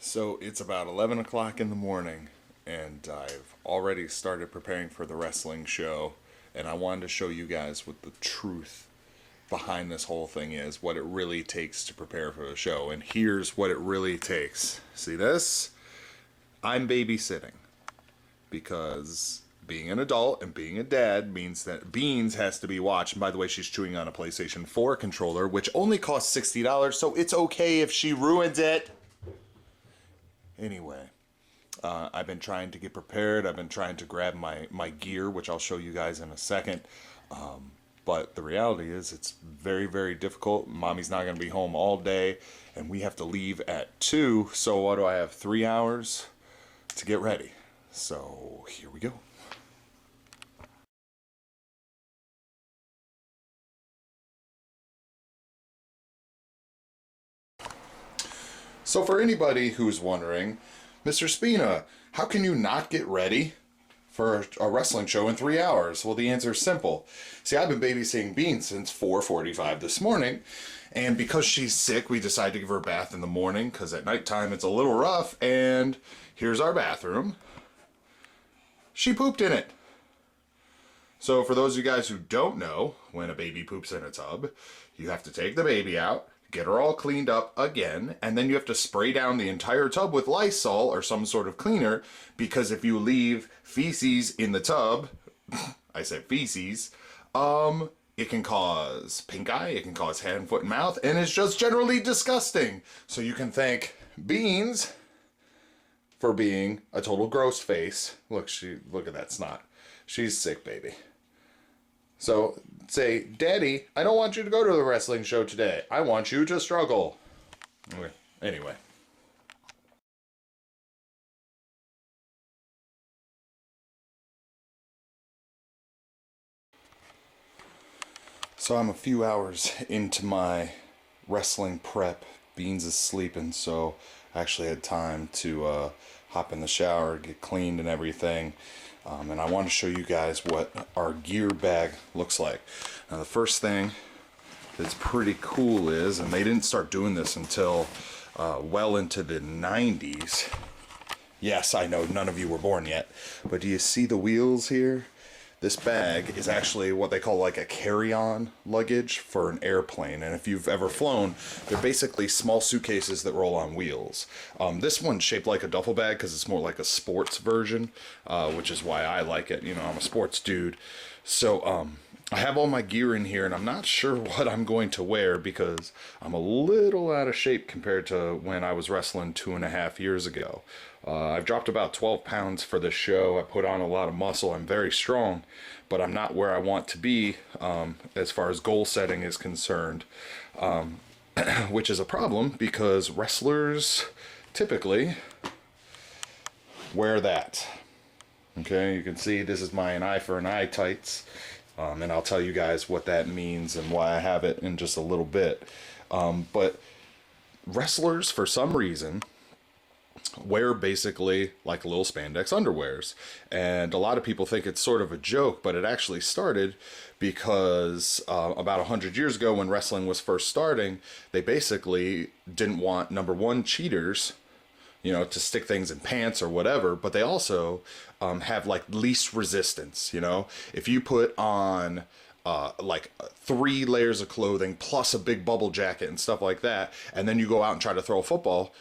So it's about 11 o'clock in the morning, and I've already started preparing for the wrestling show, and I wanted to show you guys what the truth behind this whole thing is, what it really takes to prepare for the show. And here's what it really takes. See this? I'm babysitting because being an adult and being a dad means that Beans has to be watched. And by the way, she's chewing on a PlayStation 4 controller, which only costs $60, so it's okay if she ruins it. Anyway, I've been trying to get prepared. I've been trying to grab my gear, which I'll show you guys in a second. But the reality is it's very, very difficult. Mommy's not going to be home all day, and we have to leave at 2. So what do I have? 3 hours to get ready. So here we go. So for anybody who's wondering, Mr. Spina, how can you not get ready for a wrestling show in 3 hours? Well, the answer is simple. See, I've been babysitting Bean since 4:45 this morning, and because she's sick, we decided to give her a bath in the morning, because at nighttime it's a little rough, and here's our bathroom. She pooped in it. So for those of you guys who don't know, when a baby poops in a tub, you have to take the baby out, get her all cleaned up again, and then you have to spray down the entire tub with Lysol or some sort of cleaner, because if you leave feces in the tub, I said feces, it can cause pink eye, it can cause hand, foot, and mouth, and it's just generally disgusting. So you can thank Beans for being a total gross face. Look at that snot. She's sick, baby. So say, Daddy, I don't want you to go to the wrestling show today. I want you to struggle. Okay. Anyway. So I'm a few hours into my wrestling prep. Beans is sleeping, so I actually had time to hop in the shower, get cleaned and everything. And I want to show you guys what our gear bag looks like. Now the first thing that's pretty cool is, and they didn't start doing this until well into the 90s. Yes, I know none of you were born yet, but do you see the wheels here? This bag is actually what they call like a carry-on luggage for an airplane. And if you've ever flown, they're basically small suitcases that roll on wheels. This one's shaped like a duffel bag because it's more like a sports version, which is why I like it. You know, I'm a sports dude. So I have all my gear in here, and I'm not sure what I'm going to wear because I'm a little out of shape compared to when I was wrestling 2.5 years ago. I've dropped about 12 pounds for this show. I put on a lot of muscle. I'm very strong, but I'm not where I want to be as far as goal setting is concerned, which is a problem because wrestlers typically wear that. Okay, you can see this is my an eye for an eye tights, and I'll tell you guys what that means and why I have it in just a little bit. But wrestlers, for some reason, wear basically like little spandex underwears, and a lot of people think it's sort of a joke, but it actually started because about 100 years ago when wrestling was first starting, they basically didn't want, number one, cheaters, you know, to stick things in pants or whatever, but they also have like least resistance. You know, if you put on like 3 layers of clothing plus a big bubble jacket and stuff like that, and then you go out and try to throw a football,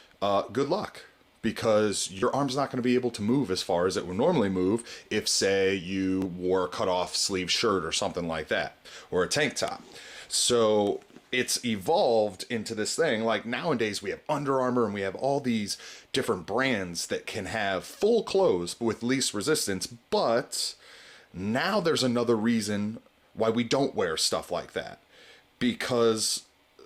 good luck, because your arm's not going to be able to move as far as it would normally move if, say, you wore a cut-off sleeve shirt or something like that, or a tank top. So it's evolved into this thing. Like nowadays we have Under Armour and we have all these different brands that can have full clothes with least resistance, but now there's another reason why we don't wear stuff like that, because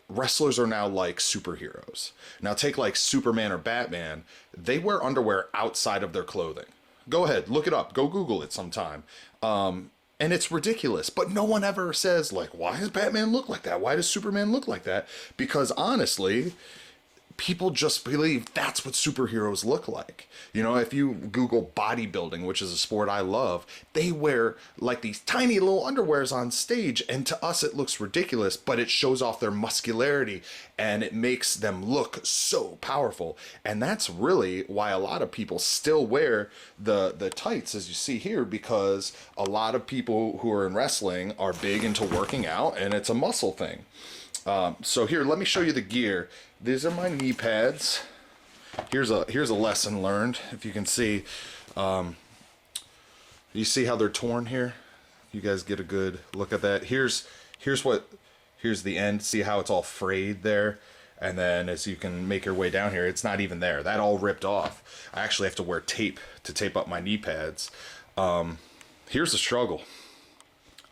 wrestlers are now like superheroes. Now take like Superman or Batman, they wear underwear outside of their clothing. Go ahead, look it up, go Google it sometime. And it's ridiculous, but no one ever says like, why does Batman look like that? Why does Superman look like that? Because honestly, people just believe that's what superheroes look like. You know, if you Google bodybuilding, which is a sport I love, they wear like these tiny little underwears on stage, and to us it looks ridiculous, but it shows off their muscularity and it makes them look so powerful. And that's really why a lot of people still wear the tights, as you see here, because a lot of people who are in wrestling are big into working out, and it's a muscle thing. So here, let me show you the gear. These are my knee pads. Here's a lesson learned. If you can see, you see how they're torn here? You guys get a good look at that. Here's the end. See how it's all frayed there? And then as you can make your way down here, it's not even there. That all ripped off. I actually have to wear tape to tape up my knee pads. Here's the struggle.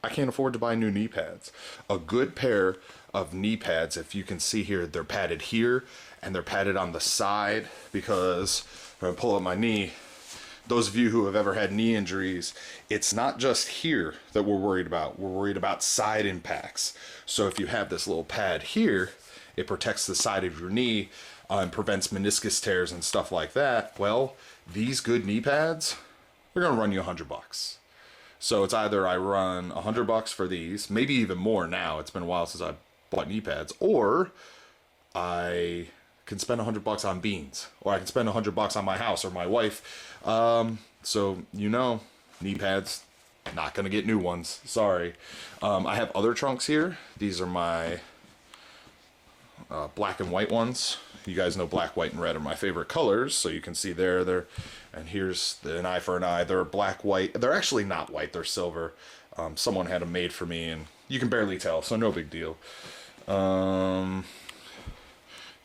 I can't afford to buy new knee pads. A good pair of knee pads, if you can see here, they're padded here and they're padded on the side, because if I pull up my knee, those of you who have ever had knee injuries, it's not just here that we're worried about. We're worried about side impacts. So if you have this little pad here, it protects the side of your knee and prevents meniscus tears and stuff like that. Well, these good knee pads, they're gonna run you $100. So it's either I run $100 for these, maybe even more now. It's been a while since I bought knee pads, or I can spend $100 on beans, or I can spend $100 on my house or my wife. So you know, knee pads, not gonna get new ones. Sorry. I have other trunks here. These are my black and white ones. You guys know black, white, and red are my favorite colors, so you can see there. And here's an eye for an eye. They're black, white. They're actually not white. They're silver. Someone had them made for me, and you can barely tell, so no big deal.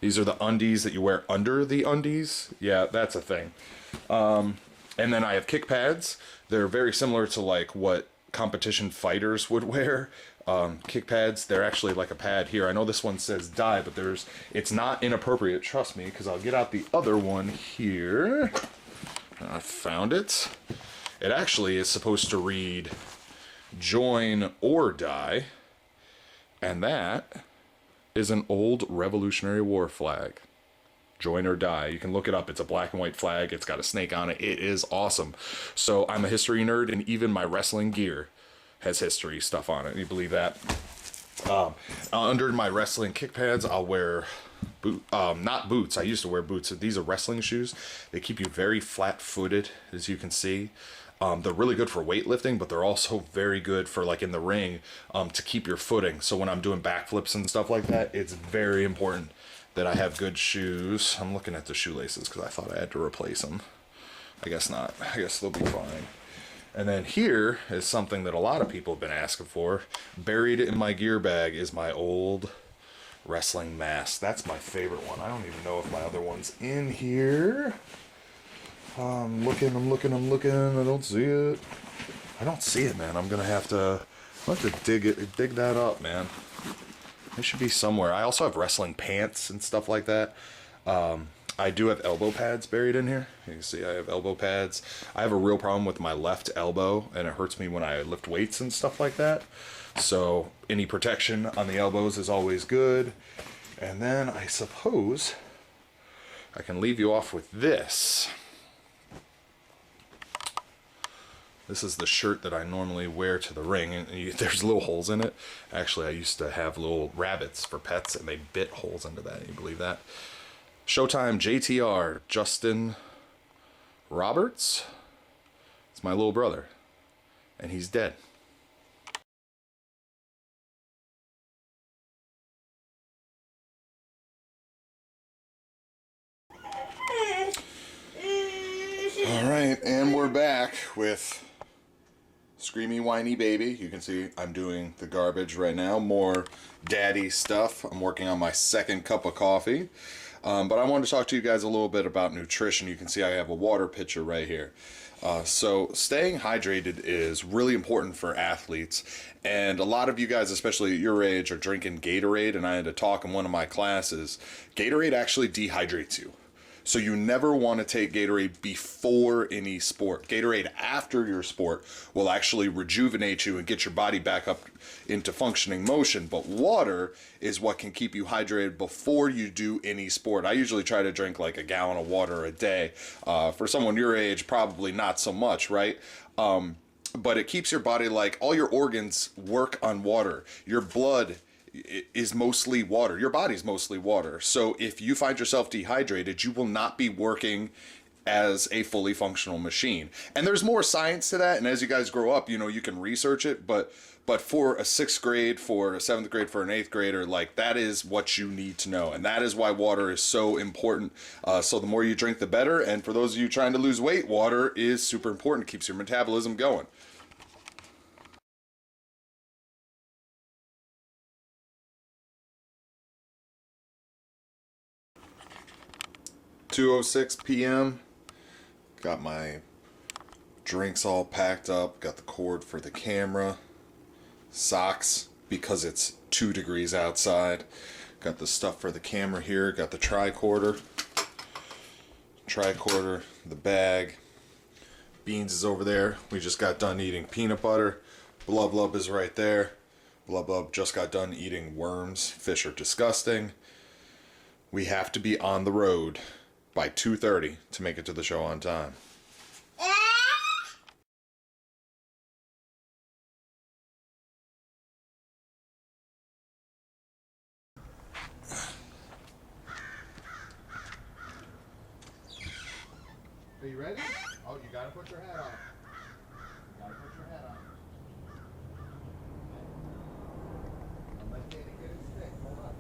These are the undies that you wear under the undies. Yeah, that's a thing. And then I have kick pads. They're very similar to like what competition fighters would wear. Kick pads, they're actually like a pad here. I know this one says die, but it's not inappropriate, trust me, because I'll get out the other one here. I found it. It actually is supposed to read join or die, and that is an old Revolutionary War flag. Join or die. You can look it up. It's a black and white flag. It's got a snake on it. It is awesome. So I'm a history nerd, and even my wrestling gear has history stuff on it. You believe that? Under my wrestling kick pads, I'll wear not boots. I used to wear boots. These are wrestling shoes. They keep you very flat-footed, as you can see. They're really good for weightlifting, but they're also very good for like in the ring to keep your footing. So when I'm doing backflips and stuff like that, it's very important that I have good shoes. I'm looking at the shoelaces because I thought I had to replace them. I guess not. I guess they'll be fine. And then here is something that a lot of people have been asking for. Buried in my gear bag is my old wrestling mask. That's my favorite one. I don't even know if my other one's in here. I'm looking. I don't see it. I don't see it, man. I'm gonna have to dig that up, man. It should be somewhere. I also have wrestling pants and stuff like that. I do have elbow pads buried in here. You can see I have elbow pads. I have a real problem with my left elbow, and it hurts me when I lift weights and stuff like that. So any protection on the elbows is always good. And then I suppose I can leave you off with this. This is the shirt that I normally wear to the ring, and there's little holes in it. Actually, I used to have little rabbits for pets, and they bit holes into that. You believe that? Showtime JTR, Justin Roberts. It's my little brother, and he's dead. All right, and we're back with Screamy Whiny Baby. You can see I'm doing the garbage right now. More daddy stuff. I'm working on my second cup of coffee. But I wanted to talk to you guys a little bit about nutrition. You can see I have a water pitcher right here. So staying hydrated is really important for athletes. And a lot of you guys, especially at your age, are drinking Gatorade. And I had to talk in one of my classes. Gatorade actually dehydrates you. So you never want to take Gatorade before any sport. Gatorade after your sport will actually rejuvenate you and get your body back up into functioning motion. But water is what can keep you hydrated before you do any sport. I usually try to drink like a gallon of water a day. For someone your age, probably not so much, right? But it keeps your body, like, all your organs work on water. Your blood is mostly water. Your body's mostly water. So if you find yourself dehydrated, you will not be working as a fully functional machine. And there's more science to that. And as you guys grow up, you know, you can research it. But for a sixth grade, for a seventh grade, for an eighth grader, like, that is what you need to know. And that is why water is so important. So the more you drink, the better. And for those of you trying to lose weight, water is super important. It keeps your metabolism going. (2:06 p.m.) Got my drinks all packed up. Got the cord for the camera. Socks because it's 2 degrees outside. Got the stuff for the camera here. Got the tricorder. The bag. Beans is over there. We just got done eating peanut butter. Blub Blub is right there. Blub Blub just got done eating worms. Fish are disgusting. We have to be on the road by 2:30 to make it to the show on time. Are you ready? Oh, you gotta put your hat on. You gotta put your hat on. And let Danny get his stick. Hold on.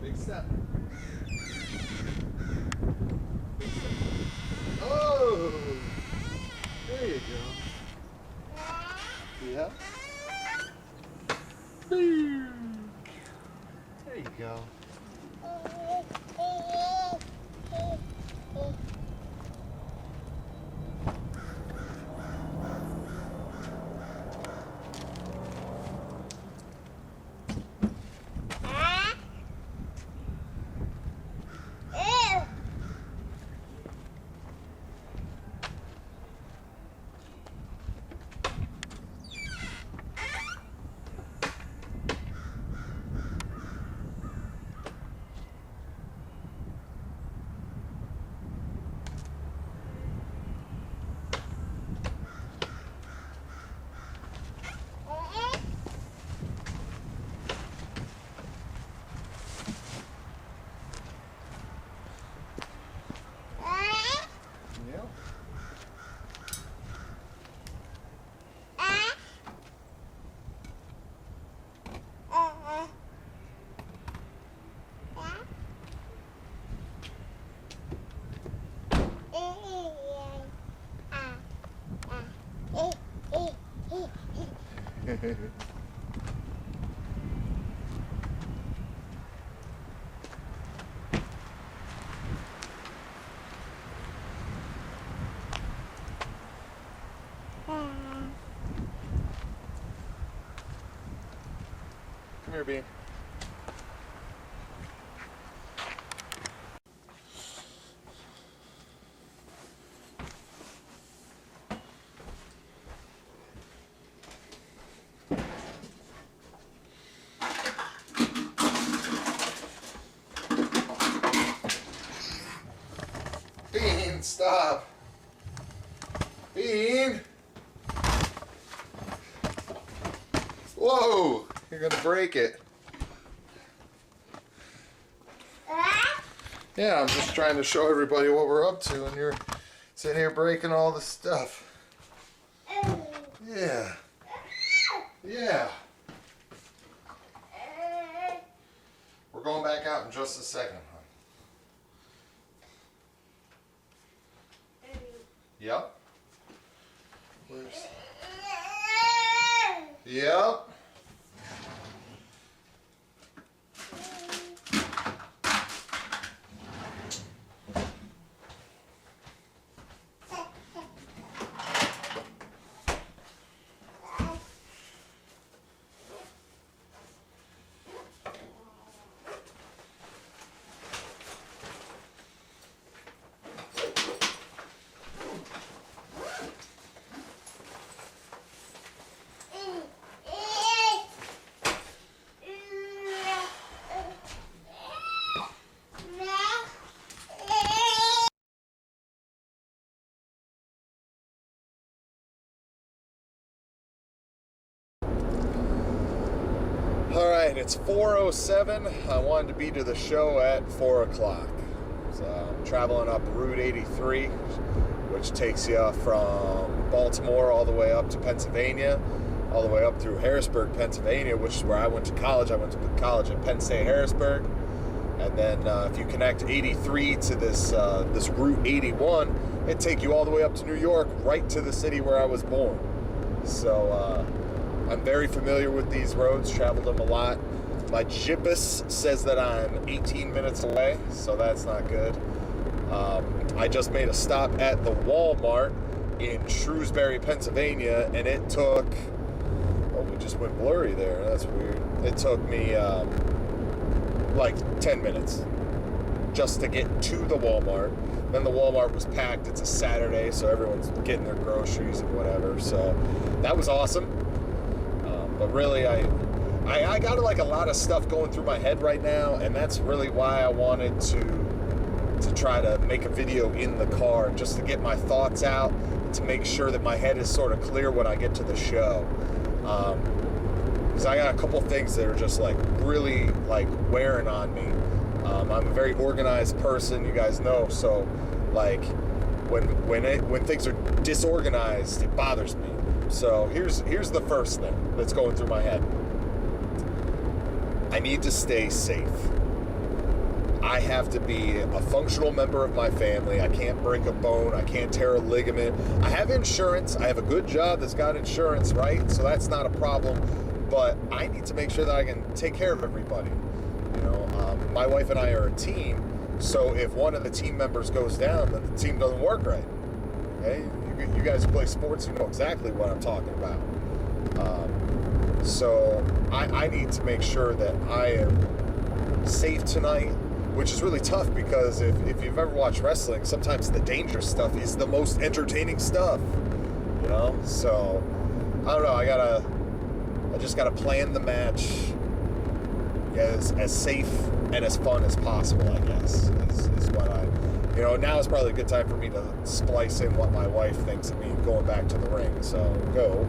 Big step. Big step. Oh! There you go. Yeah. There you go. Come here, Bean. Bean, stop. Bean. Whoa, you're gonna break it. Yeah, I'm just trying to show everybody what we're up to, and you're sitting here breaking all the stuff. Yeah. Yeah. We're going back out in just a second, hon. Yep. Where's... Yep. It's 4:07. I wanted to be to the show at 4 o'clock. So I'm traveling up Route 83, which takes you from Baltimore all the way up to Pennsylvania, all the way up through Harrisburg, Pennsylvania, which is where I went to college. I went to college at Penn State Harrisburg. And then if you connect 83 to this Route 81, it'd take you all the way up to New York, right to the city where I was born. So I'm very familiar with these roads, traveled them a lot. My GPS says that I'm 18 minutes away, so that's not good. I just made a stop at the Walmart in Shrewsbury, Pennsylvania, and it took, oh, we just went blurry there. That's weird. It took me like 10 minutes just to get to the Walmart. Then the Walmart was packed. It's a Saturday, so everyone's getting their groceries and whatever. So that was awesome. But really, I got like a lot of stuff going through my head right now, and that's really why I wanted to try to make a video in the car, just to get my thoughts out, to make sure that my head is sort of clear when I get to the show. Because I got a couple things that are just like really like wearing on me. I'm a very organized person, you guys know, so like when things are disorganized, it bothers me. So here's the first thing that's going through my head. I need to stay safe. I have to be a functional member of my family. I can't break a bone. I can't tear a ligament. I have insurance. I have a good job that's got insurance, right? So that's not a problem. But I need to make sure that I can take care of everybody. You know, my wife and I are a team. So if one of the team members goes down, then the team doesn't work right. Okay? You guys who play sports, you know exactly what I'm talking about. So I need to make sure that I am safe tonight, which is really tough because if you've ever watched wrestling, sometimes the dangerous stuff is the most entertaining stuff, you know? So, I don't know, I just gotta plan the match as safe and as fun as possible, I guess, is what you know, now is probably a good time for me to splice in what my wife thinks of me going back to the ring, so go.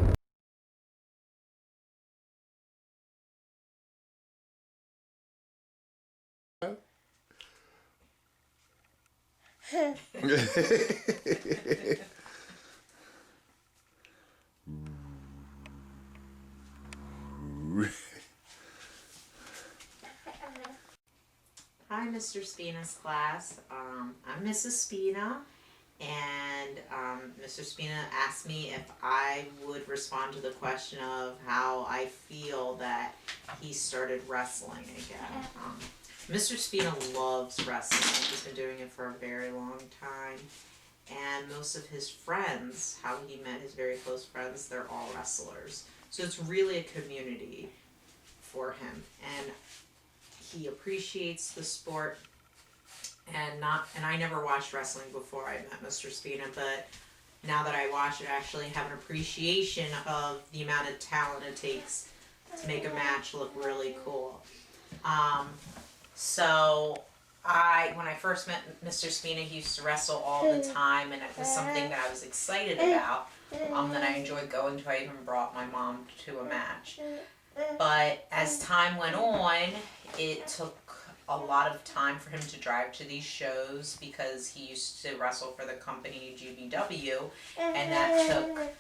Hi, Mr. Spina's class. I'm Mrs. Spina, and Mr. Spina asked me if I would respond to the question of how I feel that he started wrestling again. Mr. Spina loves wrestling. He's been doing it for a very long time. And most of his friends, how he met his very close friends, they're all wrestlers. So it's really a community for him. And he appreciates the sport. And I never watched wrestling before I met Mr. Spina, but now that I watch it, I actually have an appreciation of the amount of talent it takes to make a match look really cool. So when I first met Mr. Spina, he used to wrestle all the time, and it was something that I was excited about, that I enjoyed going to. I even brought my mom to a match. But as time went on, it took a lot of time for him to drive to these shows because he used to wrestle for the company GBW, and that took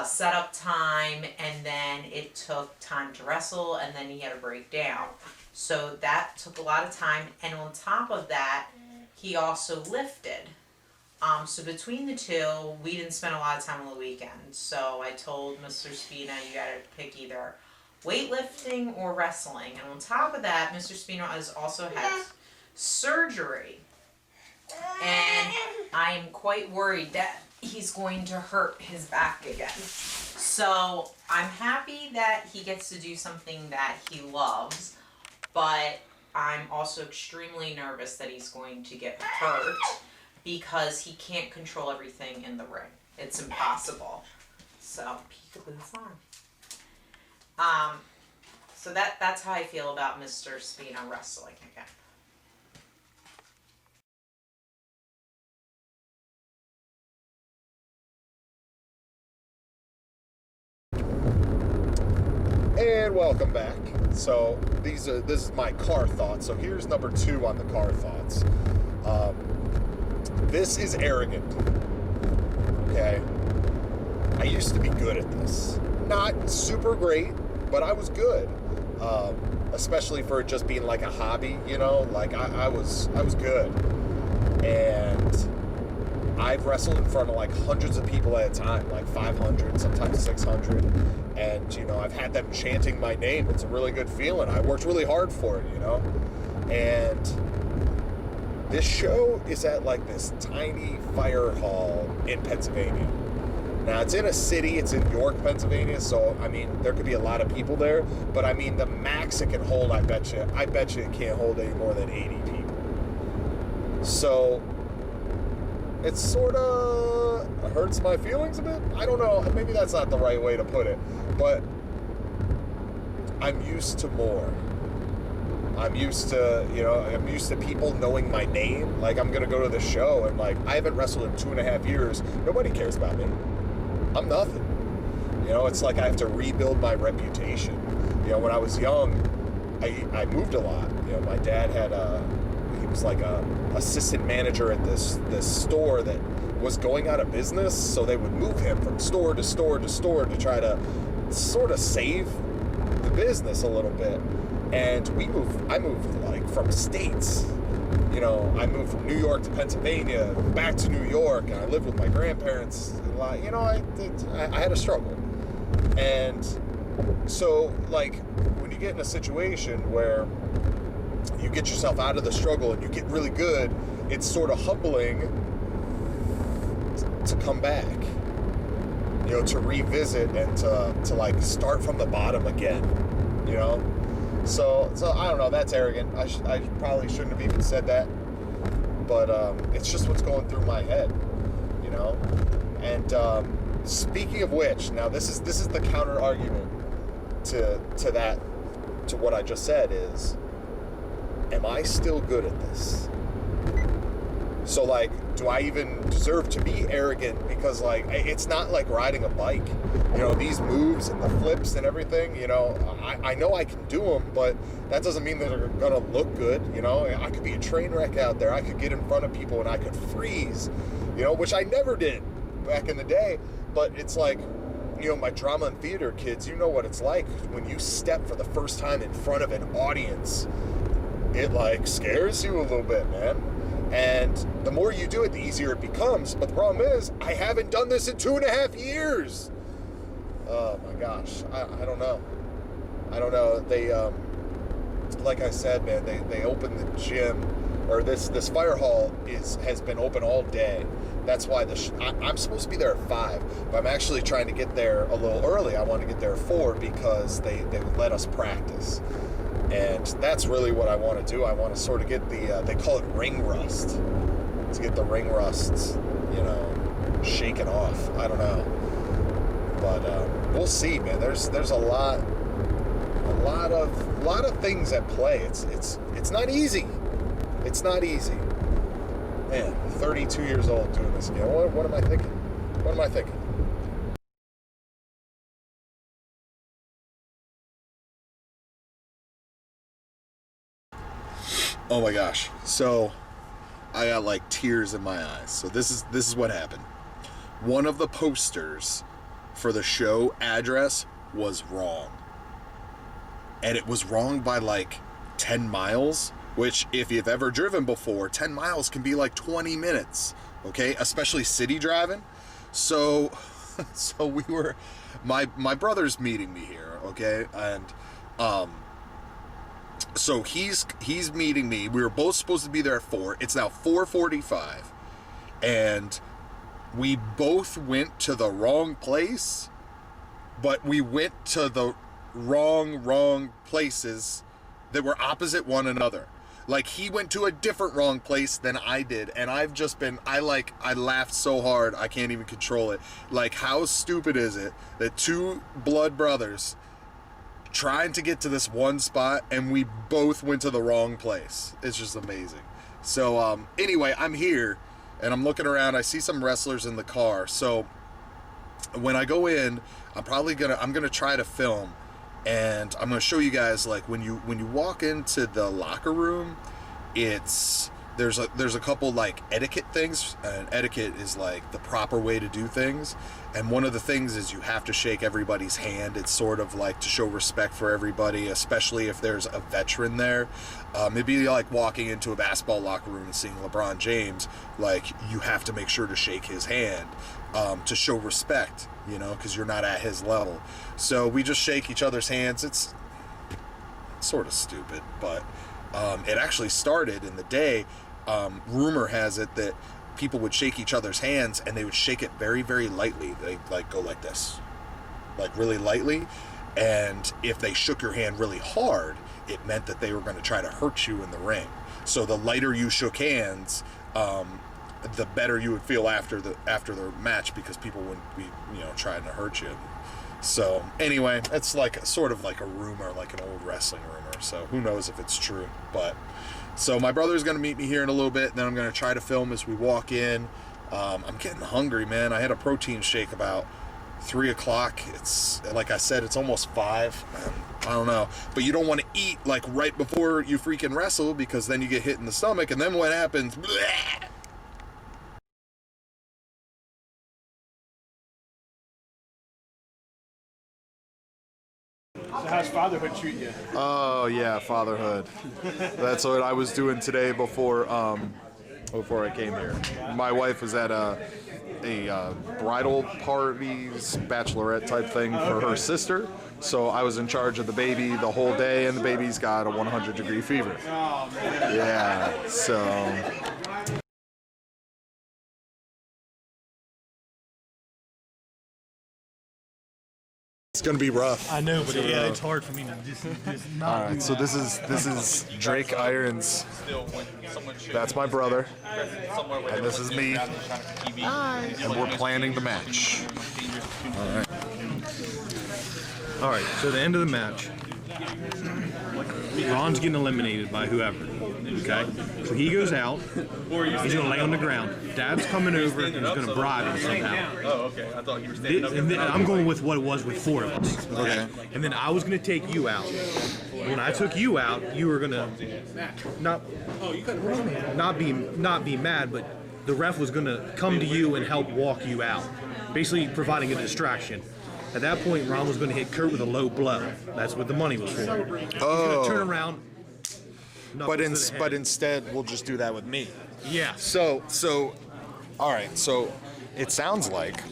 setup time, and then it took time to wrestle, and then he had to break down. So that took a lot of time, and on top of that, he also lifted. So between the two, we didn't spend a lot of time on the weekend. So I told Mr. Spina, you gotta pick either weightlifting or wrestling. And on top of that, Mr. Spina has also had surgery. And I am quite worried that he's going to hurt his back again. So I'm happy that he gets to do something that he loves, but I'm also extremely nervous that he's going to get hurt because he can't control everything in the ring. It's impossible. So, peekaboo fun. So that's how I feel about Mr. Spina wrestling again. And welcome back. So this is my car thoughts. So here's number 2 on the car thoughts. This is arrogant. Okay. I used to be good at this. Not super great, but I was good. Especially for it just being like a hobby, you know. Like I was good, and I've wrestled in front of like hundreds of people at a time, like 500, sometimes 600, and you know, I've had them chanting my name. It's a really good feeling. I worked really hard for it, you know. And this show is at like this tiny fire hall in Pennsylvania. Now, it's in a city, it's in York, Pennsylvania, so, I mean, there could be a lot of people there, but, I mean, the max it can hold, I bet you it can't hold any more than 80 people. So, it sort of hurts my feelings a bit. I don't know, maybe that's not the right way to put it, but I'm used to more. I'm used to people knowing my name. Like, I'm going to go to the show, and, like, I haven't wrestled in 2.5 years. Nobody cares about me. I'm nothing. You know, it's like I have to rebuild my reputation. You know, when I was young, I moved a lot. You know, my dad he was like a assistant manager at this store that was going out of business, so they would move him from store to store to store to try to sort of save the business a little bit. And I moved like from states. You know, I moved from New York to Pennsylvania, back to New York, and I lived with my grandparents a lot. You know, I had a struggle. And so, like, when you get in a situation where you get yourself out of the struggle and you get really good, it's sort of humbling to come back. You know, to revisit and to like start from the bottom again. You know? So I don't know, that's arrogant. I probably shouldn't have even said that. But it's just what's going through my head, you know? And speaking of which, now this is the counter argument to what I just said is, am I still good at this? So, like, do I even deserve to be arrogant? Because, like, it's not like riding a bike. You know, these moves and the flips and everything, you know, I know I can do them, but that doesn't mean that they're going to look good, you know? I could be a train wreck out there. I could get in front of people and I could freeze, you know, which I never did back in the day. But it's like, you know, my drama and theater kids, you know what it's like when you step for the first time in front of an audience. It, like, scares you a little bit, man. And the more you do it, the easier it becomes. But the problem is, I haven't done this in 2.5 years. Oh my gosh, I don't know. I don't know. They, like I said, man, they opened the gym, or this fire hall has been open all day. That's why I'm supposed to be there at 5, but I'm actually trying to get there a little early. I want to get there at 4 because they would let us practice. And that's really what I want to do. I want to sort of get they call it ring rust. To get the ring rusts, you know, shaken off. I don't know. But we'll see, man. There's a lot of things at play. It's not easy. It's not easy. Man, 32 years old doing this again. What am I thinking? What am I thinking? Oh my gosh. So I got like tears in my eyes. So this is what happened. One of the posters for the show address was wrong. And it was wrong by like 10 miles, which if you've ever driven before, 10 miles can be like 20 minutes, okay? Especially city driving. So we were, my brother's meeting me here, okay? And so he's meeting me. We were both supposed to be there at 4. It's now 4:45. And we both went to the wrong place, but we went to the wrong places that were opposite one another. Like, he went to a different wrong place than I did, and I've just been, I laughed so hard I can't even control it. Like, how stupid is it that two blood brothers trying to get to this one spot and we both went to the wrong place? It's just amazing. So anyway, I'm here and I'm looking around. I see some wrestlers in the car. So when I go in, I'm gonna try to film And I'm gonna show you guys, like, when you walk into the locker room, there's a couple like etiquette things, and etiquette is like the proper way to do things. And one of the things is you have to shake everybody's hand. It's sort of like to show respect for everybody, especially if there's a veteran there. It'd be like walking into a basketball locker room and seeing LeBron James. Like, you have to make sure to shake his hand to show respect, you know, because you're not at his level. So we just shake each other's hands. It's sort of stupid, but it actually started in the day. Rumor has it that people would shake each other's hands, and they would shake it very, very lightly. They like go like this, like really lightly. And if they shook your hand really hard, it meant that they were going to try to hurt you in the ring. So the lighter you shook hands, the better you would feel after the match, because people wouldn't be, you know, trying to hurt you. So anyway, it's like sort of like a rumor, like an old wrestling rumor. So who knows if it's true, but. So my brother's going to meet me here in a little bit, and then I'm going to try to film as we walk in. I'm getting hungry, man. I had a protein shake about 3 o'clock. It's, like I said, it's almost 5. I don't know. But you don't want to eat, like, right before you freaking wrestle, because then you get hit in the stomach, and then what happens? Bleh! So how's fatherhood treat you? Oh yeah, fatherhood. That's what I was doing today before I came here. My wife was at a bridal parties, bachelorette type thing for her sister. So I was in charge of the baby the whole day, and the baby's got a 100-degree fever. Oh man. Yeah, so. It's gonna be rough. I know, but yeah, it's hard for me to just not. All right, so this is Drake Irons. That's my brother, and this is me. And we're planning the match. All right, so the end of the match, Ron's getting eliminated by whoever. Okay, so he goes out. He's gonna lay on the ground. Dad's coming over and he's gonna bribe him somehow. Oh, okay. I thought you were standing up. And then I'm going with what it was with 4 of us. Okay. And then I was gonna take you out. When I took you out, you were gonna not be mad, but the ref was gonna come to you and help walk you out, basically providing a distraction. At that point, Ron was going to hit Kurt with a low blow. That's what the money was for. Oh. He's going to turn around. But instead, we'll just do that with me. Yeah. So, all right. So, it sounds like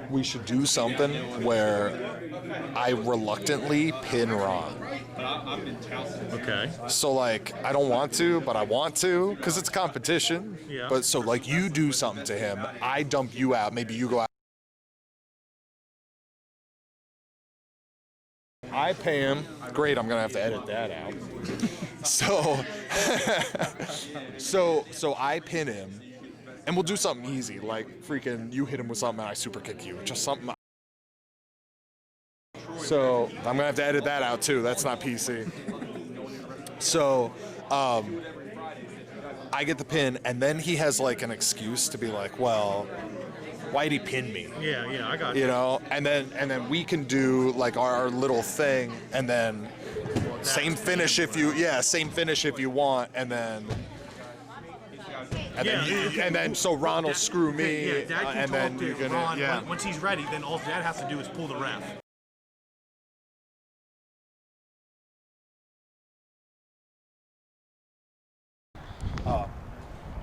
we should do something where I reluctantly pin Ron. Okay. So, like, I don't want to, but I want to, because it's competition. Yeah. But so, like, you do something to him, I dump you out. Maybe you go out. I pay him. Great, I'm gonna have to edit that out. So I pin him, and we'll do something easy, like freaking you hit him with something and I super kick you, just something. So I'm gonna have to edit that out too. That's not PC. So I get the pin, and then he has like an excuse to be like, well, why'd he pin me? Yeah, I got you. You know, and then we can do like our little thing, and then same finish if you want, and then so Ron will screw me, Yeah, Dad can and talk then to you can Ron. Once he's ready, then all Dad has to do is pull the ref.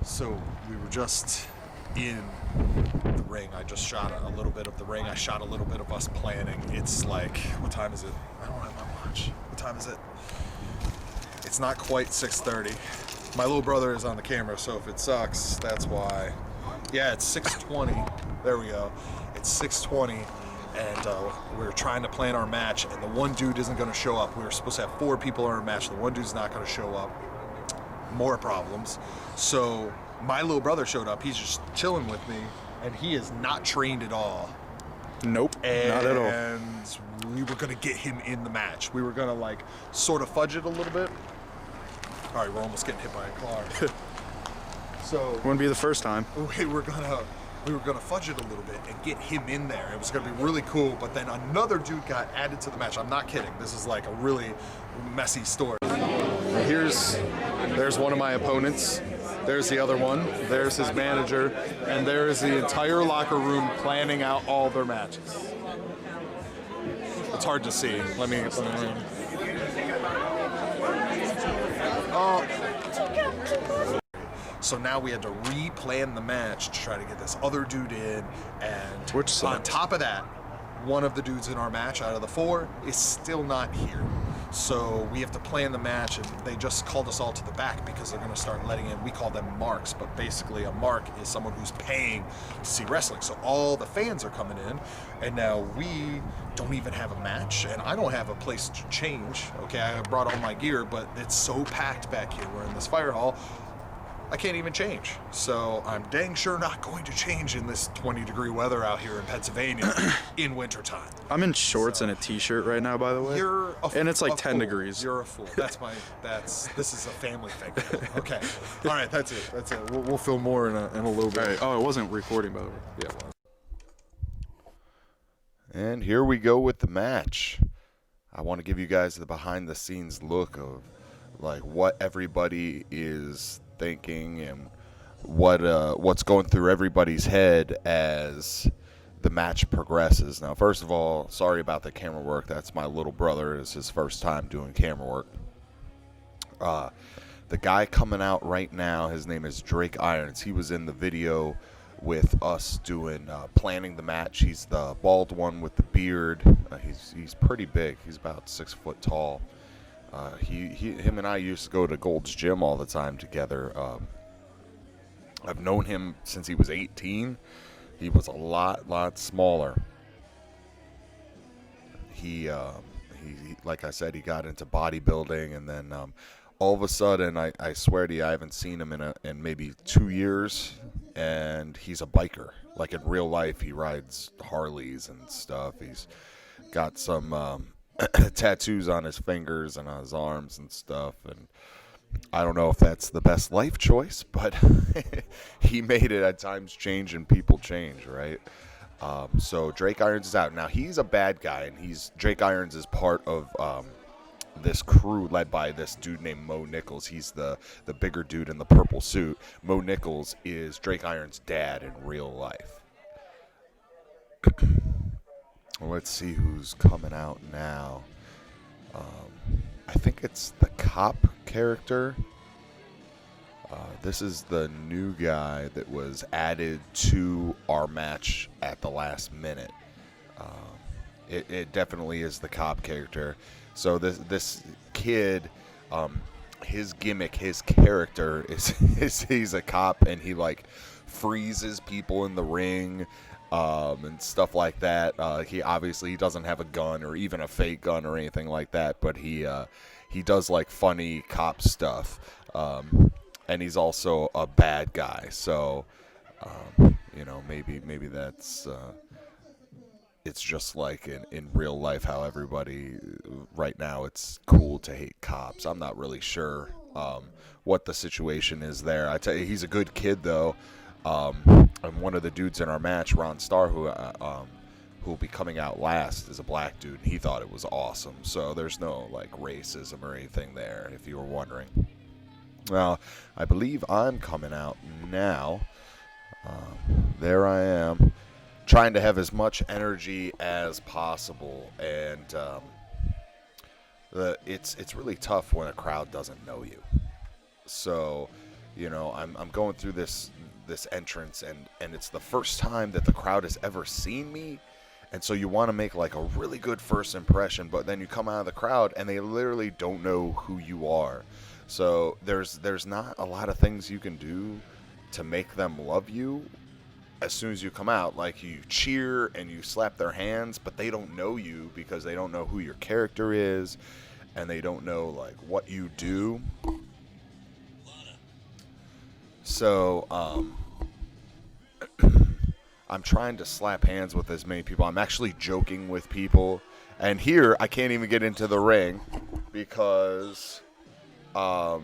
So we were just in the ring. I just shot a little bit of the ring. I shot a little bit of us planning. It's like, what time is it? I don't have my watch. What time is it? It's not quite 6:30. My little brother is on the camera, so if it sucks, that's why. Yeah, it's 6:20. There we go. It's 6:20, and we're trying to plan our match, and the one dude isn't going to show up. We were supposed to have 4 people in our match. The one dude's not going to show up. More problems. So my little brother showed up. He's just chilling with me, and he is not trained at all. Nope, not at all. And we were gonna get him in the match. We were gonna like sort of fudge it a little bit. All right, we're almost getting hit by a car. So Wouldn't be the first time. we were we were going to fudge it a little bit and get him in there. It was going to be really cool, but then another dude got added to the match. I'm not kidding. This is like a really messy story. There's one of my opponents. There's the other one. There's his manager. And there is the entire locker room planning out all their matches. It's hard to see. Let me get some room. So now we had to replan the match to try to get this other dude in, and Which on top of that, one of the dudes in our match out of the 4 is still not here. So we have to plan the match, and they just called us all to the back because they're going to start letting in, we call them marks, but basically a mark is someone who's paying to see wrestling. So all the fans are coming in, and now we don't even have a match, and I don't have a place to change. Okay, I brought all my gear, but it's so packed back here. We're in this fire hall. I can't even change. So I'm dang sure not going to change in this 20-degree weather out here in Pennsylvania in wintertime. I'm in shorts and a t-shirt right now, by the way. You're and it's like a 10 fool. degrees. You're a fool. This is a family thing. Okay. All right, that's it. That's it. We'll film more in a little bit. All right. Oh, it wasn't recording, by the way. Yeah. And here we go with the match. I want to give you guys the behind-the-scenes look of like what everybody is thinking and what's going through everybody's head as the match progresses. Now, first of all, sorry about the camera work. That's my little brother. It's his first time doing camera work. The guy coming out right now, his name is Drake Irons. He was in the video with us doing planning the match. He's the bald one with the beard. He's pretty big. He's about 6 foot tall. Him and I used to go to Gold's Gym all the time together. I've known him since he was 18. He was a lot smaller. He like I said, he got into bodybuilding, and then all of a sudden, I swear to you, I haven't seen him in maybe 2 years, and he's a biker. Like in real life, he rides Harleys and stuff. He's got some tattoos on his fingers and on his arms and stuff, and I don't know if that's the best life choice, but he made it. At times change and people change, right? So Drake Irons is out. Now, he's a bad guy, and Drake Irons is part of this crew led by this dude named Mo Nichols. He's the bigger dude in the purple suit. Mo Nichols is Drake Irons' dad in real life. Let's see who's coming out now. I think it's the cop character. This is the new guy that was added to our match at the last minute. It definitely is the cop character. So this kid, his gimmick, his character is he's a cop, and he like freezes people in the ring. And stuff like that. He doesn't have a gun or even a fake gun or anything like that, but he does like funny cop stuff. And he's also a bad guy. So, maybe that's it's just like in real life how everybody right now, it's cool to hate cops. I'm not really sure what the situation is there. I tell you, he's a good kid though. And one of the dudes in our match, Ron Starr, who will be coming out last, is a black dude, and he thought it was awesome. So there's no like racism or anything there, if you were wondering. Well, I believe I'm coming out now. There I am, trying to have as much energy as possible, and it's really tough when a crowd doesn't know you. So, I'm going through this entrance, and it's the first time that the crowd has ever seen me, and so you want to make like a really good first impression, but then you come out of the crowd and they literally don't know who you are. So there's not a lot of things you can do to make them love you as soon as you come out. Like, you cheer and you slap their hands, but they don't know you because they don't know who your character is, and they don't know like what you do. So, I'm trying to slap hands with as many people. I'm actually joking with people. And here, I can't even get into the ring because the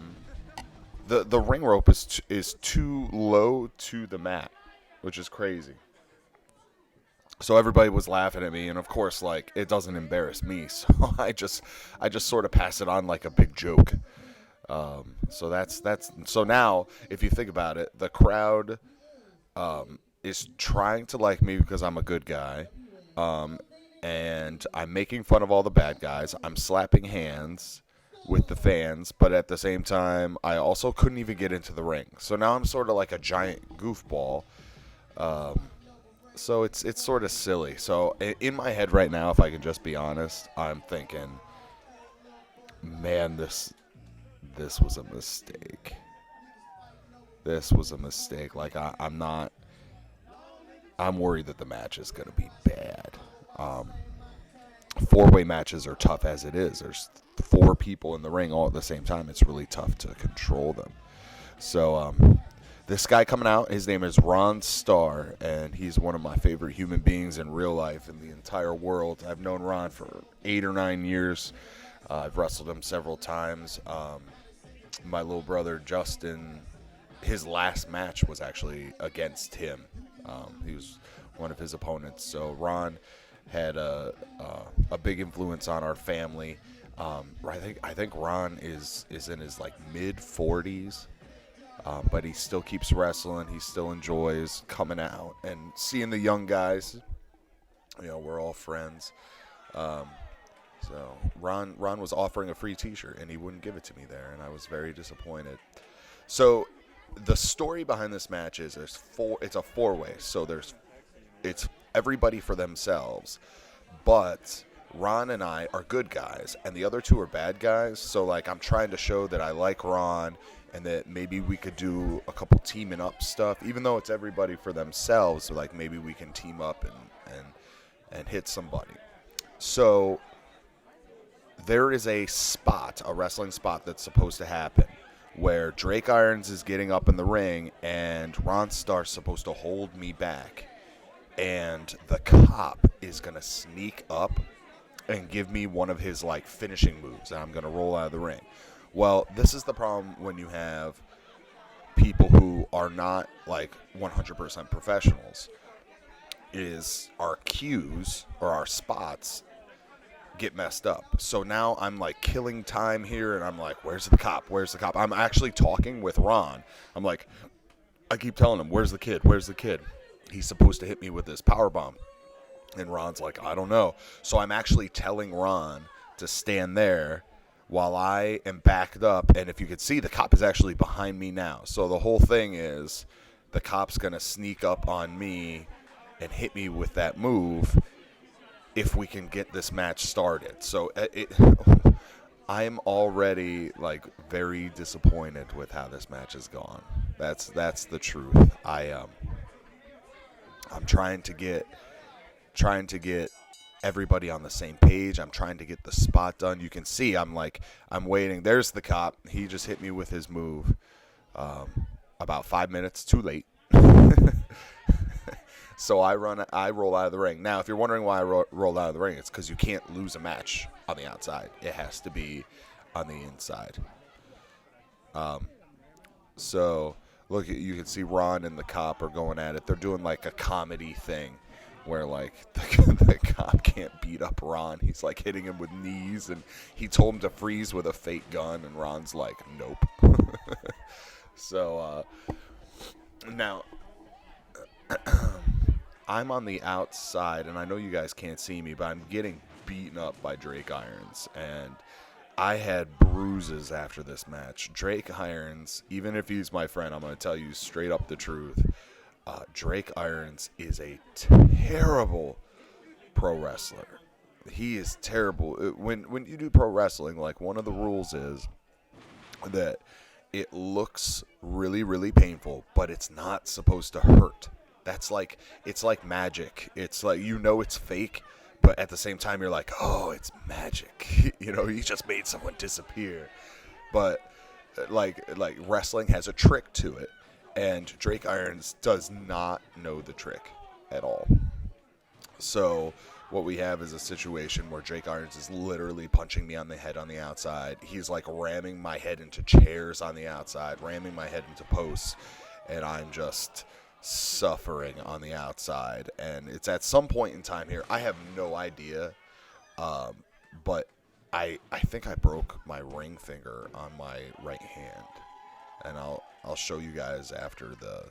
ring rope is too low to the mat. which is crazy. So everybody was laughing at me, and of course, like, it doesn't embarrass me, so I just sort of pass it on like a big joke. So that's so now, if you think about it, the crowd is trying to like me because I'm a good guy, and I'm making fun of all the bad guys. I'm slapping hands with the fans, but at the same time, I also couldn't even get into the ring. So now I'm sort of like a giant goofball. So it's sort of silly. So in my head right now, if I can just be honest, I'm thinking, man, this was a mistake. This was a mistake. Like, I'm worried that the match is going to be bad. Four-way matches are tough as it is. There's 4 people in the ring all at the same time. It's really tough to control them. So this guy coming out, his name is Ron Starr, and he's one of my favorite human beings in real life in the entire world. I've known Ron for 8 or 9 years. I've wrestled him several times. My little brother, Justin, his last match was actually against him. He was one of his opponents. So Ron had a big influence on our family. I think Ron is in his like mid 40s, but he still keeps wrestling. He still enjoys coming out and seeing the young guys. You know, we're all friends. So Ron was offering a free T-shirt, and he wouldn't give it to me there, and I was very disappointed. So the story behind this match is it's a 4-way. So it's everybody for themselves, but Ron and I are good guys, and the other 2 are bad guys. So like, I'm trying to show that I like Ron, and that maybe we could do a couple teaming up stuff, even though it's everybody for themselves. So like, maybe we can team up and hit somebody. So there is a wrestling spot that's supposed to happen, where Drake Irons is getting up in the ring, and Ron Starr's supposed to hold me back. And the cop is going to sneak up and give me one of his, like, finishing moves, and I'm going to roll out of the ring. Well, this is the problem when you have people who are not, like, 100% professionals, is our cues or our spots get messed up. So now I'm like killing time here, and I'm like, where's the cop? Where's the cop? I'm actually talking with Ron. I'm like, I keep telling him, where's the kid? Where's the kid? He's supposed to hit me with this power bomb. And Ron's like, I don't know. So I'm actually telling Ron to stand there while I am backed up. And if you could see, the cop is actually behind me now. So the whole thing is the cop's going to sneak up on me and hit me with that move if we can get this match started. So I'm already like very disappointed with how this match has gone. That's the truth. I'm trying to get everybody on the same page. I'm trying to get the spot done. You can see I'm waiting. There's the cop. He just hit me with his move about 5 minutes too late. So I roll out of the ring. Now, if you're wondering why I rolled out of the ring, it's because you can't lose a match on the outside. It has to be on the inside. So, look, you can see Ron and the cop are going at it. They're doing like a comedy thing where like the cop can't beat up Ron. He's like hitting him with knees, and he told him to freeze with a fake gun, and Ron's like, nope. So, now... I'm on the outside, and I know you guys can't see me, but I'm getting beaten up by Drake Irons, and I had bruises after this match. Drake Irons, even if he's my friend, I'm going to tell you straight up the truth. Drake Irons is a terrible pro wrestler. He is terrible. When you do pro wrestling, like, one of the rules is that it looks really, really painful, but it's not supposed to hurt. It's like magic. It's like, it's fake, but at the same time you're like, oh, it's magic. You just made someone disappear. But like wrestling has a trick to it, and Drake Irons does not know the trick at all. So what we have is a situation where Drake Irons is literally punching me on the head on the outside. He's like ramming my head into chairs on the outside, ramming my head into posts, and I'm just suffering on the outside, and it's at some point in time here. I have no idea, but I think I broke my ring finger on my right hand, and I'll show you guys after the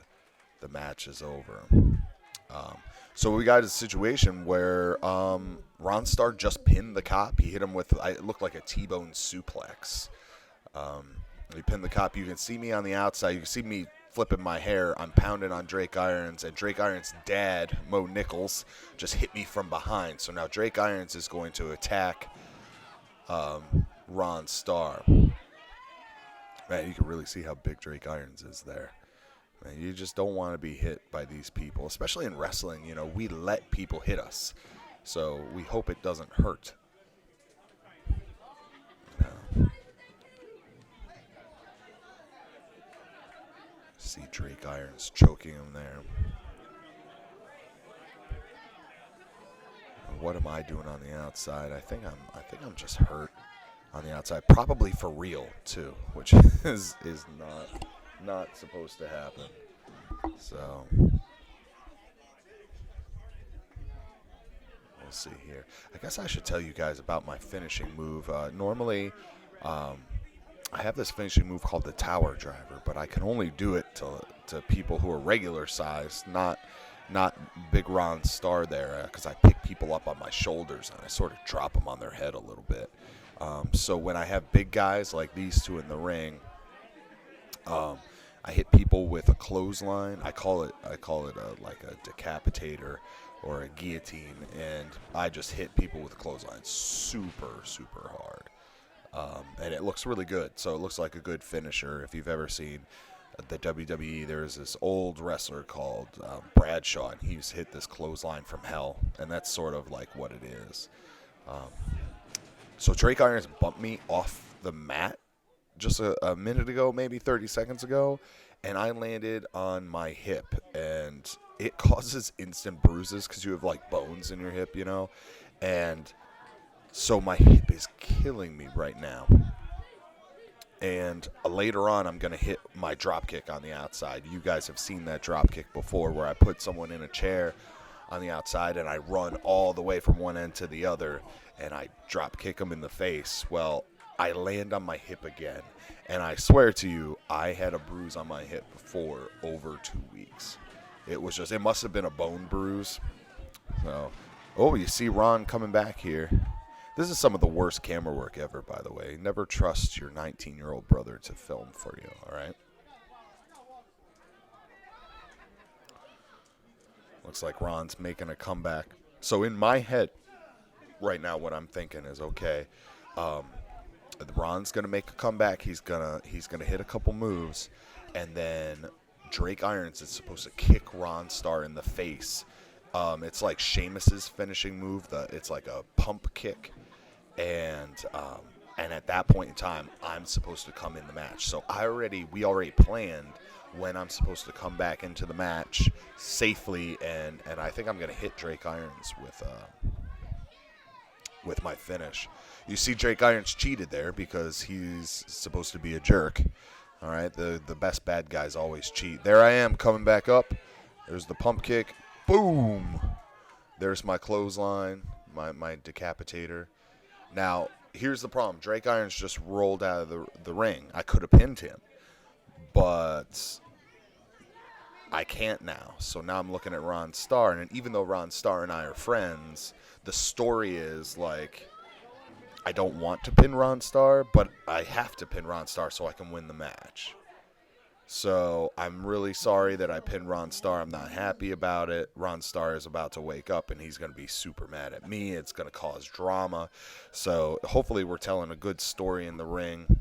match is over. So we got a situation where Ron Starr just pinned the cop. He hit him with, it looked like a T-bone suplex. He pinned the cop. You can see me on the outside. You can see me flipping my hair. I'm pounding on Drake Irons, and Drake Irons' dad, Mo Nichols, just hit me from behind. So now Drake Irons is going to attack Ron Starr. Man, you can really see how big Drake Irons is there. Man, you just don't want to be hit by these people, especially in wrestling. You know, we let people hit us, so we hope it doesn't hurt. No. See Drake Irons choking him there. And what am I doing on the outside? I think I'm just hurt on the outside, probably for real too, which is not supposed to happen. So we'll see here. I guess I should tell you guys about my finishing move. Normally, I have this finishing move called the Tower Driver, but I can only do it to people who are regular size, not big Ron Starr there, because I pick people up on my shoulders and I sort of drop them on their head a little bit. So when I have big guys like these two in the ring, I hit people with a clothesline. I call it like a decapitator or a guillotine, and I just hit people with a clothesline super hard, and it looks really good. So it looks like a good finisher. If you've ever seen the WWE, there's this old wrestler called Bradshaw, and he's hit this clothesline from hell, and that's sort of like what it is. So Drake Irons bumped me off the mat just a minute ago, maybe 30 seconds ago, and I landed on my hip, and it causes instant bruises because you have like bones in your hip, you know, and so my hip is killing me right now. And later on, I'm going to hit my drop kick on the outside. You guys have seen that drop kick before, where I put someone in a chair on the outside and I run all the way from one end to the other and I drop kick them in the face. Well, I land on my hip again, and I swear to you, I had a bruise on my hip for over 2 weeks. It must have been a bone bruise. So, you see Ron coming back here. This is some of the worst camera work ever, by the way. Never trust your 19-year-old brother to film for you, all right? Looks like Ron's making a comeback. So in my head right now, what I'm thinking is, okay, Ron's gonna make a comeback. He's gonna hit a couple moves, and then Drake Irons is supposed to kick Ron Starr in the face. It's like Sheamus's finishing move. It's like a pump kick, and at that point in time, I'm supposed to come in the match. So we already planned when I'm supposed to come back into the match safely, and I think I'm gonna hit Drake Irons with my finish. You see Drake Irons cheated there because he's supposed to be a jerk. All right, the best bad guys always cheat. There I am coming back up. There's the pump kick. Boom. There's my clothesline, my decapitator. Now, here's the problem. Drake Irons just rolled out of the ring. I could have pinned him, but I can't now. So now I'm looking at Ron Starr, and even though Ron Starr and I are friends, the story is like, I don't want to pin Ron Starr, but I have to pin Ron Starr so I can win the match. So I'm really sorry that I pinned Ron Starr. I'm not happy about it. Ron Starr is about to wake up, and he's going to be super mad at me. It's going to cause drama. So hopefully we're telling a good story in the ring.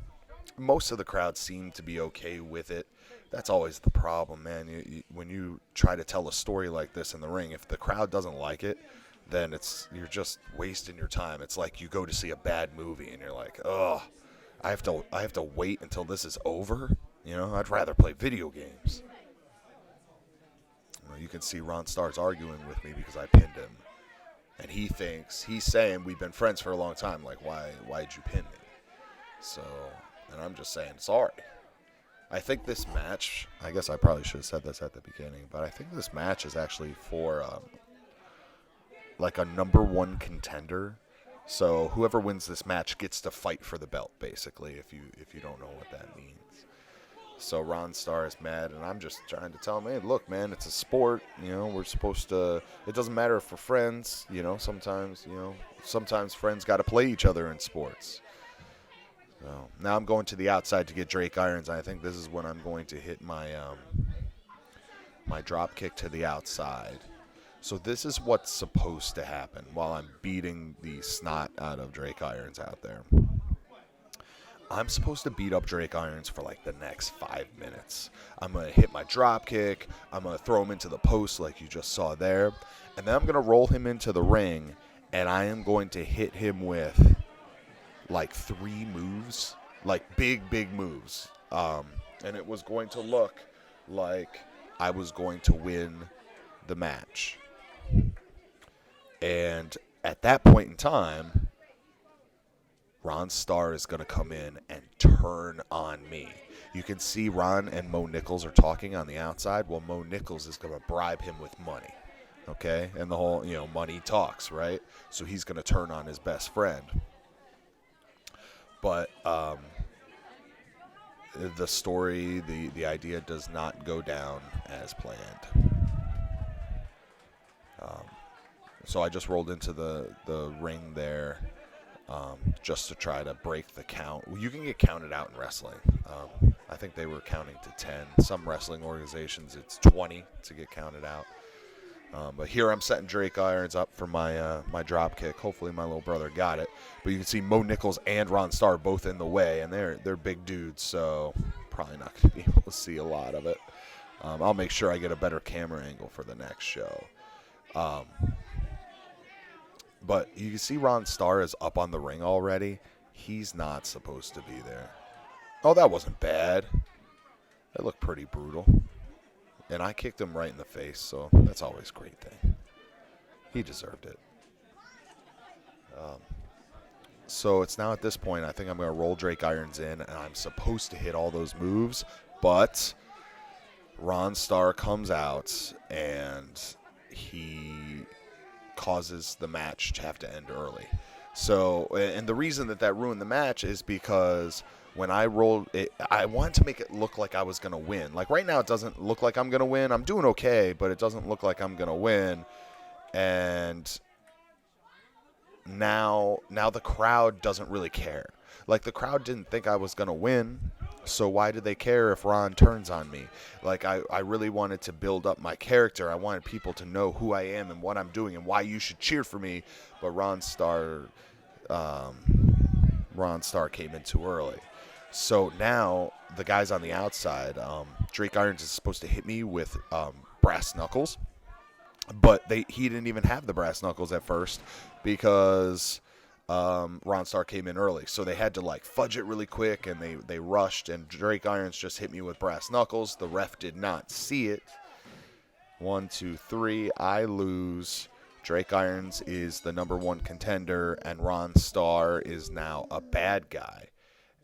Most of the crowd seem to be okay with it. That's always the problem, man. When you try to tell a story like this in the ring, if the crowd doesn't like it, then you're just wasting your time. It's like you go to see a bad movie and you're like, oh, I have to wait until this is over. You know, I'd rather play video games. You can see Ron Starr's arguing with me because I pinned him, and he's saying we've been friends for a long time. Like, why'd you pin me? So, and I'm just saying sorry. I think this match, I guess I probably should have said this at the beginning, but I think this match is actually for like a number one contender. So whoever wins this match gets to fight for the belt, basically, if you don't know what that means. So Ron Starr is mad, and I'm just trying to tell him, hey, look, man, it's a sport. We're supposed to. It doesn't matter if we're friends. Sometimes friends got to play each other in sports. So now I'm going to the outside to get Drake Irons. I think this is when I'm going to hit my my drop kick to the outside. So this is what's supposed to happen while I'm beating the snot out of Drake Irons out there. I'm supposed to beat up Drake Irons for like the next 5 minutes. I'm going to hit my drop kick. I'm going to throw him into the post like you just saw there. And then I'm going to roll him into the ring, and I am going to hit him with like 3 moves, like big moves. And it was going to look like I was going to win the match. And at that point in time, Ron Starr is going to come in and turn on me. You can see Ron and Mo Nichols are talking on the outside. Well, Mo Nichols is going to bribe him with money, okay? And the whole, money talks, right? So he's going to turn on his best friend. But the story, the idea does not go down as planned. So I just rolled into the ring there. Just to try to break the count. Well, you can get counted out in wrestling. I think they were counting to 10. Some wrestling organizations, it's 20 to get counted out. But here I'm setting Drake Irons up for my my drop kick. Hopefully my little brother got it. But you can see Mo Nichols and Ron Starr both in the way, and they're big dudes, so probably not going to be able to see a lot of it. I'll make sure I get a better camera angle for the next show. But you can see Ron Starr is up on the ring already. He's not supposed to be there. Oh, that wasn't bad. That looked pretty brutal. And I kicked him right in the face, so that's always a great thing. He deserved it. So it's now at this point, I think I'm going to roll Drake Irons in, and I'm supposed to hit all those moves, but Ron Starr comes out, and he causes the match to have to end early. So, and the reason that ruined the match is because when I rolled it, I wanted to make it look like I was going to win. Like right now, it doesn't look like I'm going to win. I'm doing okay, but it doesn't look like I'm going to win. And now the crowd doesn't really care. Like the crowd didn't think I was going to win. So why do they care if Ron turns on me? Like, I really wanted to build up my character. I wanted people to know who I am and what I'm doing and why you should cheer for me. But Ron Starr came in too early. So now the guys on the outside, Drake Irons is supposed to hit me with brass knuckles. But he didn't even have the brass knuckles at first because Ron Starr came in early, so they had to like fudge it really quick, and they rushed, and Drake Irons just hit me with brass knuckles. The ref did not see it. 1, 2, 3. I lose. Drake Irons is the number one contender, and Ron Starr is now a bad guy.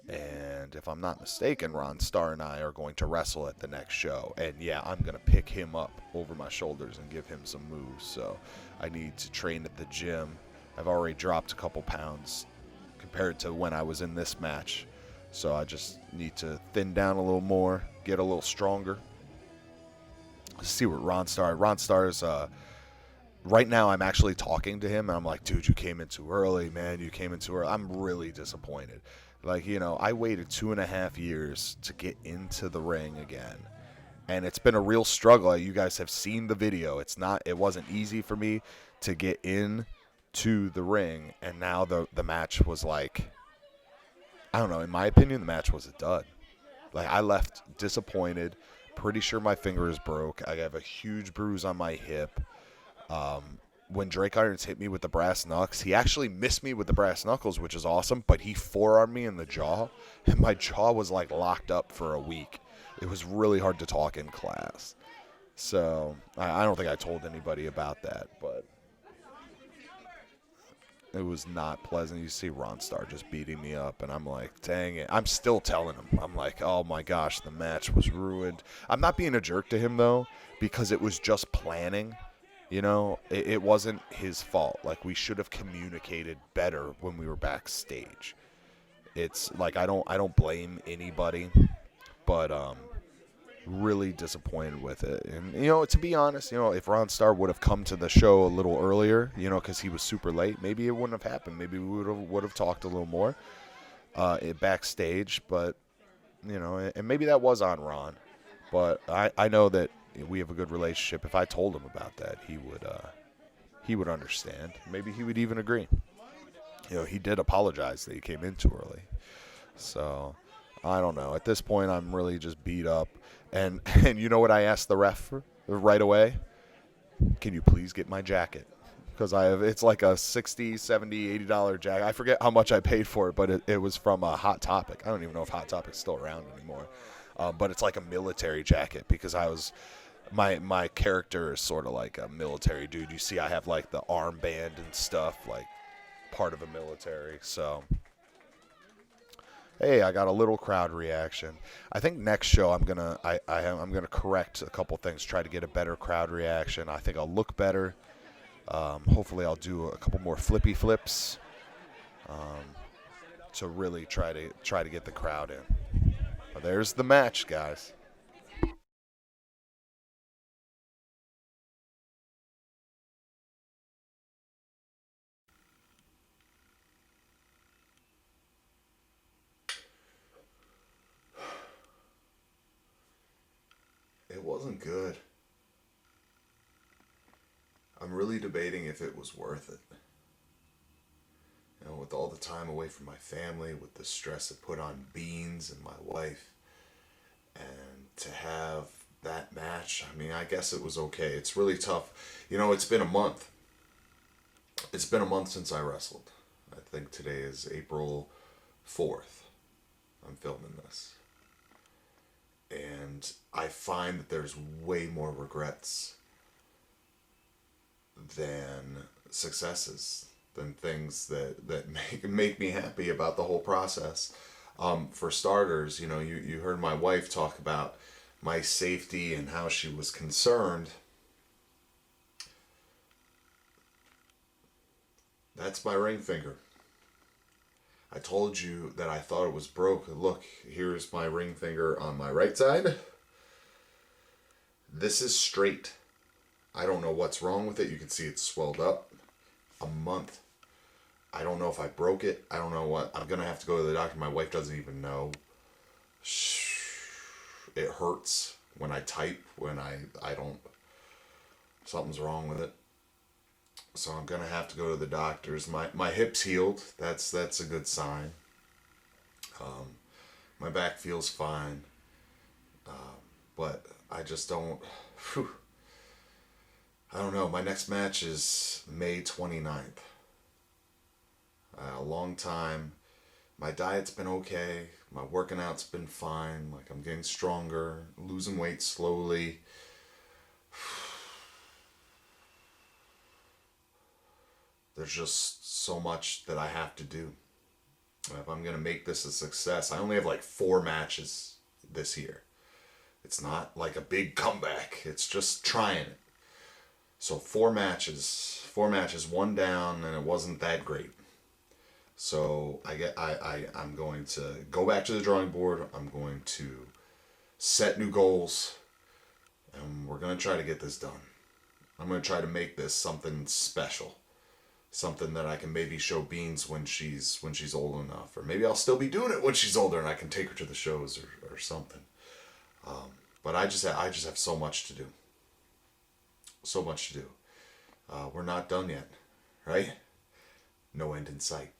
And if I'm not mistaken, Ron Starr and I are going to wrestle at the next show. And yeah, I'm going to pick him up over my shoulders and give him some moves. So I need to train at the gym. I've already dropped a couple pounds compared to when I was in this match. So I just need to thin down a little more, get a little stronger. Let's see what Ron Starr's, right now I'm actually talking to him, and I'm like, dude, you came in too early, man. You came in too early. I'm really disappointed. Like, I waited 2.5 years to get into the ring again. And it's been a real struggle. You guys have seen the video. It wasn't easy for me to get in to the ring, and now the match was like, I don't know, in my opinion, the match was a dud. Like, I left disappointed, pretty sure my finger is broke. I have a huge bruise on my hip. When Drake Irons hit me with the brass knucks, he actually missed me with the brass knuckles, which is awesome, but he forearmed me in the jaw, and my jaw was like locked up for a week. It was really hard to talk in class. So I don't think I told anybody about that, but It was not pleasant. You see Ron Starr just beating me up, and I'm like, dang it. I'm still telling him. I'm like, oh my gosh, the match was ruined. I'm not being a jerk to him, though, because it was just planning. You know, it wasn't his fault. Like, we should have communicated better when we were backstage. It's like I don't blame anybody, but really disappointed with it. And, you know, to be honest, you know, if Ron Starr would have come to the show a little earlier, you know, because he was super late, maybe it wouldn't have happened. Maybe we would have talked a little more backstage. But, you know, and maybe that was on Ron. But I know that we have a good relationship. If I told him about that, he would understand. Maybe he would even agree. You know, he did apologize that he came in too early. So, I don't know. At this point, I'm really just beat up. And you know what I asked the ref for right away? Can you please get my jacket? Because it's like a $60, $70, $80 jacket. I forget how much I paid for it, but it was from Hot Topic. I don't even know if Hot Topic's still around anymore. But it's like a military jacket because my character is sort of like a military dude. You see I have like the armband and stuff, like part of a military. So, hey, I got a little crowd reaction. I think next show I'm gonna correct a couple things, try to get a better crowd reaction. I think I'll look better. Hopefully I'll do a couple more flippy flips to really try to get the crowd in. Well, there's the match, guys. It wasn't good. I'm really debating if it was worth it. You know, with all the time away from my family, with the stress it put on Beans and my wife, and to have that match, I mean, I guess it was okay. It's really tough. You know, it's been a month. It's been a month since I wrestled. I think today is April 4th. I'm filming this. And I find that there's way more regrets than successes, than things that make me happy about the whole process. For starters, you know, you heard my wife talk about my safety and how she was concerned. That's my ring finger. I told you that I thought it was broke. Look, here's my ring finger on my right side. This is straight. I don't know what's wrong with it. You can see it's swelled up. A month. I don't know if I broke it. I don't know what. I'm going to have to go to the doctor. My wife doesn't even know. It hurts when I type, when I don't. Something's wrong with it. So I'm going to have to go to the doctors. My hip's healed. That's a good sign. My back feels fine. But I just don't... I don't know. My next match is May 29th. A long time. My diet's been okay. My working out's been fine. Like, I'm getting stronger. Losing weight slowly. There's just so much that I have to do. If I'm going to make this a success, I only have like 4 matches this year. It's not like a big comeback. It's just trying it. So 4 matches, 1 down, and it wasn't that great. So I'm going to go back to the drawing board. I'm going to set new goals, and we're going to try to get this done. I'm going to try to make this something special. Something that I can maybe show Beans when she's old enough, or maybe I'll still be doing it when she's older and I can take her to the shows or something. But I just have so much to do. So much to do. We're not done yet, right? No end in sight.